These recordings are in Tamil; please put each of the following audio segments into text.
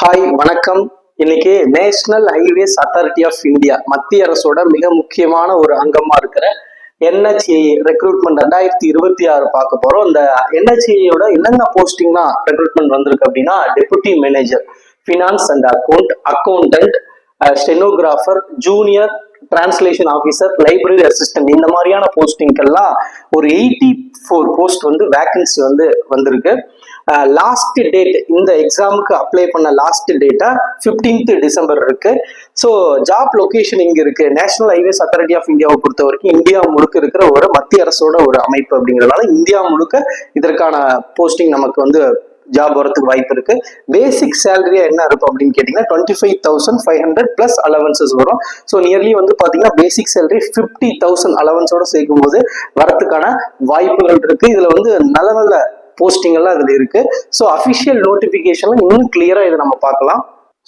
ஹாய் வணக்கம். இன்னைக்கு national highways authority of India மத்திய அரசோட மிக முக்கியமான ஒரு அங்கமா இருக்கிற NHAA ரெக்ரூட்மெண்ட் 2026 பார்க்க போறோம். இந்த NHAA என்னென்ன போஸ்டிங்லாம் ரெக்ரூட்மெண்ட் வந்திருக்கு அப்படின்னா, deputy manager finance and accountant, stenographer, junior translation officer, library assistant, இந்த மாதிரியான போஸ்டிங்கெல்லாம் ஒரு 84 போஸ்ட் வேகன்சி வந்திருக்கு. லாஸ்ட் டேட் இந்த எக்ஸாமுக்கு அப்ளை பண்ண லாஸ்ட் டேட்டா 15th டிசம்பர் இருக்கு. ஸோ ஜாப் லொகேஷன் இங்க இருக்கு. நேஷனல் ஹைவேஸ் அத்தாரிட்டி ஆஃப் இந்தியாவை பொறுத்த வரைக்கும் இந்தியா முழுக்க இருக்கிற ஒரு மத்திய அரசோட ஒரு அமைப்பு அப்படிங்கிறதுனால இந்தியா முழுக்க இதற்கான போஸ்டிங் நமக்கு ஜாப் வரதுக்கு வாய்ப்பு இருக்கு. பேசிக் சேலரியா என்ன இருக்கும் அப்படின்னு கேட்டீங்கன்னா 25,500 பிளஸ் அலவன்சஸ் வரும். ஸோ நியர்லி பாத்தீங்கன்னா பேசிக் சேலரி 50,000 அலவன்ஸோட சேர்க்கும் போது வரத்துக்கான வாய்ப்புகள் இருக்கு. இதுல நல்ல நல்ல போஸ்டிங் எல்லாம் இதுல இருக்கு. ஸோ அபிஷியல் நோட்டிபிகேஷன்ல இன்னும் கிளியரா இதை நம்ம பார்க்கலாம்.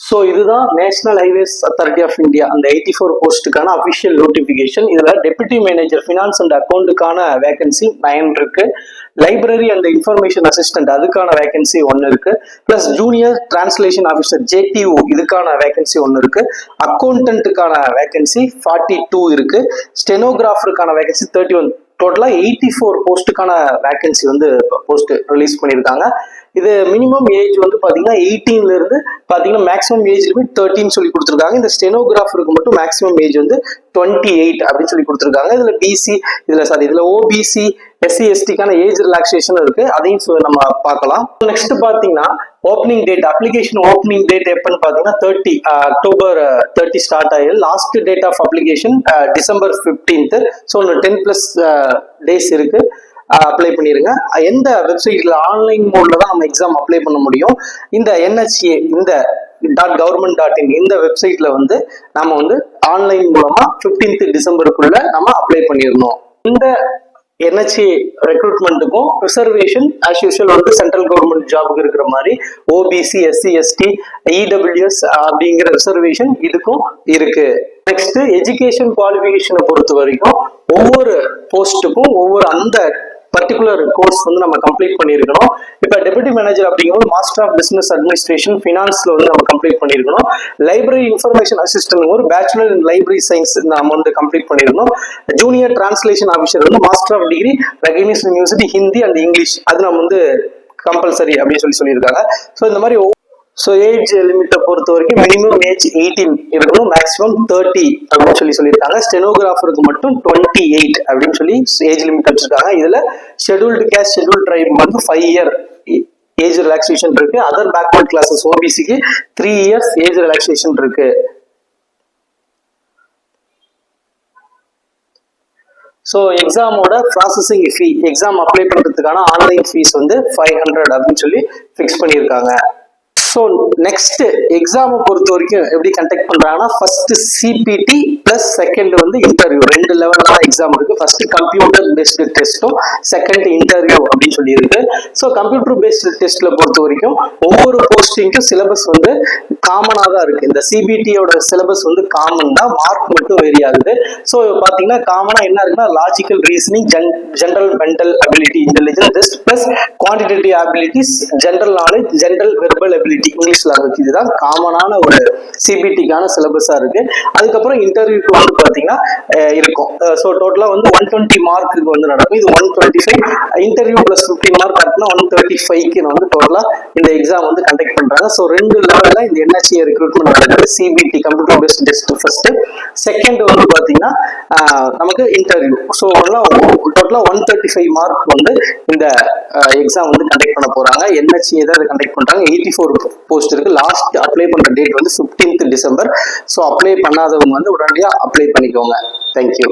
ஸோ இதுதான் National highways authority of India அந்த 84 போஸ்ட்டுக்கான அபிஷியல் நோட்டிபிகேஷன். இதுல டெபுட்டி மேனேஜர் ஃபினான்ஸ் அண்ட் அக்கௌண்ட்டுக்கான வேகன்சி 9 இருக்கு. லைப்ரரி அண்ட் இன்ஃபர்மேஷன் அசிஸ்டன்ட் அதுக்கான வேகன்சி 1 இருக்கு. Plus junior translation officer JTO இதுக்கான வேகன்சி 1 இருக்கு. அக்கௌண்டன்ட்டுக்கான வேகன்சி 42 இருக்கு. ஸ்டெனோகிராஃபருக்கான வேகன்சி 31. டோட்டலா 84 போஸ்ட்டுக்கான வேகன்சி போஸ்ட் ரிலீஸ் பண்ணியிருக்காங்க. இது மினிமம் ஏஜ் பாத்தீங்கன்னா 18ல இருந்து பாத்தீங்கன்னா மேக்ஸிமம் ஏஜ் லிமிட் 13 சொல்லி கொடுத்துருக்காங்க. இந்த ஸ்டெனோகிராஃபருக்கு மட்டும் மேக்ஸிமம் ஏஜ் 28 அப்படின்னு சொல்லி கொடுத்துருக்காங்க. இதுல OBC SC STக்கான ஏஜ் ரிலாக்ஸேஷன் இருக்கு. அதையும் நம்ம பார்க்கலாம். நெக்ஸ்ட் பாத்தீங்கன்னா opening date, application opening date எப்பன்னு பாத்தீங்கன்னா அக்டோபர் 30 ஸ்டார்ட் ஆயிரு. Last date of application December 15th. So 10+ days இருக்கு. அப்ளை பண்ணிருங்க. எந்த வெப்சைட்ல ஆன்லைன் மோட்ல தான் நம்ம எக்ஸாம் அப்ளை பண்ண முடியும். இந்த NHA இந்த .government.in இந்த வெப்சைட்ல நம்ம ஆன்லைன் மூலமா 15th டிசம்பருக்குள்ள நம்ம அப்ளை பண்ணிடணும். இந்த NHA ரெக்ரூட்மெண்ட்டுக்கும் reservation as usual central government ஜாபுக்கு இருக்கிற மாதிரி OBC SC ST EWS அப்படிங்கிற ரிசர்வேஷன் இதுக்கும் இருக்கு. நெக்ஸ்ட் எஜுகேஷன் குவாலிஃபிகேஷனை பொறுத்த வரைக்கும் ஒவ்வொரு போஸ்ட்டுக்கும் ஒவ்வொரு அந்த பர்டிகுலர் கோர்ஸ் நம்ம கம்ப்ளீட் பண்ணியிருக்கணும். இப்போ டெபுட்டி மேனேஜர் அப்படிங்கும்போது மாஸ்டர் ஆஃப் பிசினஸ் அட்மினிஸ்ட்ரேஷன் ஃபினான்ஸ்ல நம்ம கம்ப்ளீட் பண்ணியிருக்கணும். லைப்ரரி இன்ஃபர்மேஷன் அசிஸ்டன்ட் ஒரு பேச்சுலர் இன் லைப்ரரி சயின்ஸ் நம்ம கம்ப்ளீட் பண்ணியிருக்கணும். Junior translation officer master of degree recognised university Hindi and English அது நம்ம கம்பல்சரி அப்படின்னு சொல்லியிருக்காங்க. ஸோ இந்த மாதிரி ஏஜ் லிமிட்டை பொறுத்த வரைக்கும் மினிமம் ஏஜ் 18 இருக்கணும், மேக்ஸிமம் 30 அப்படின்னு சொல்லியிருக்காங்க. ஸ்டெனோகிராஃபருக்கு மட்டும் 28 அப்படின்னு சொல்லி ஏஜ் லிமிட் வச்சிருக்காங்க. இதுல scheduled caste scheduled tribe 5 year age relaxation இருக்கு. அதர் பேக்வர்ட் கிளாஸஸ் OBCக்கு 3 இயர்ஸ் ஏஜ் ரிலாக்ஸேஷன் இருக்கு. ஸோ எக்ஸாமோட ப்ராசஸிங் ஃபீ, எக்ஸாம் அப்ளை பண்றதுக்கான ஆன்லைன் ஃபீஸ் 500 அப்படின்னு சொல்லி ஃபிக்ஸ் பண்ணியிருக்காங்க. ஸோ நெக்ஸ்ட் எக்ஸாமை பொறுத்த வரைக்கும் எப்படி கண்டக்ட் பண்றாங்கன்னா, first CPT plus second interview 2 level தான் எக்ஸாம் இருக்கு. ஃபர்ஸ்ட் கம்ப்யூட்டர் பேஸ்டு டெஸ்ட்டும் செகண்ட் இன்டர்வியூ அப்படின்னு சொல்லி இருக்கு. ஸோ கம்ப்யூட்டர் பேஸ்டு டெஸ்ட்ல பொறுத்த வரைக்கும் ஒவ்வொரு போஸ்டிங்க்கும் சிலபஸ் காமனா தான் இருக்கு. இந்த CBTயோட சிலபஸ் காமன் தான், மார்க் மட்டும் வேரி ஆகுது. ஸோ பாத்தீங்கன்னா காமனா என்ன இருக்குன்னா logical reasoning, general mental ability intelligence test plus quantitative abilities, general knowledge, general verbal ability English language. இதுதான் காமனான ஒரு CBTக்கான சிலபஸா இருக்கு. அதுக்கப்புறம் இன்டர்வியூக்கு பாத்தீங்கன்னா இருக்கும். ஸோ டோட்டலா 120 மார்க்குக்கு நடக்கும். இது 125 இன்டர்வியூ பிளஸ் 15 மார்க் கட்டினா 135க்கு டோட்டலா இந்த எக்ஸாம் கண்டக்ட் பண்றாங்க. ஸோ 2 லெவல்ல இந்த NHA ரெக்ரூட்மெண்ட் நடக்குது. CBT computer based test first, second பாத்தீங்கன்னா நமக்கு இன்டர்வியூ. ஸோ டோட்டலா 135 மார்க் இந்த எக்ஸாம் கண்டக்ட் பண்ண போறாங்க. NHA தான் கண்டக்ட் பண்றாங்க. 84 போஸ்ட் இருக்கு. லாஸ்ட் அப்ளை பண்ற date 15th December. So apply பண்ணாதவங்க உடனடியாக அப்ளை பண்ணிக்கோங்க. தேங்க்யூ.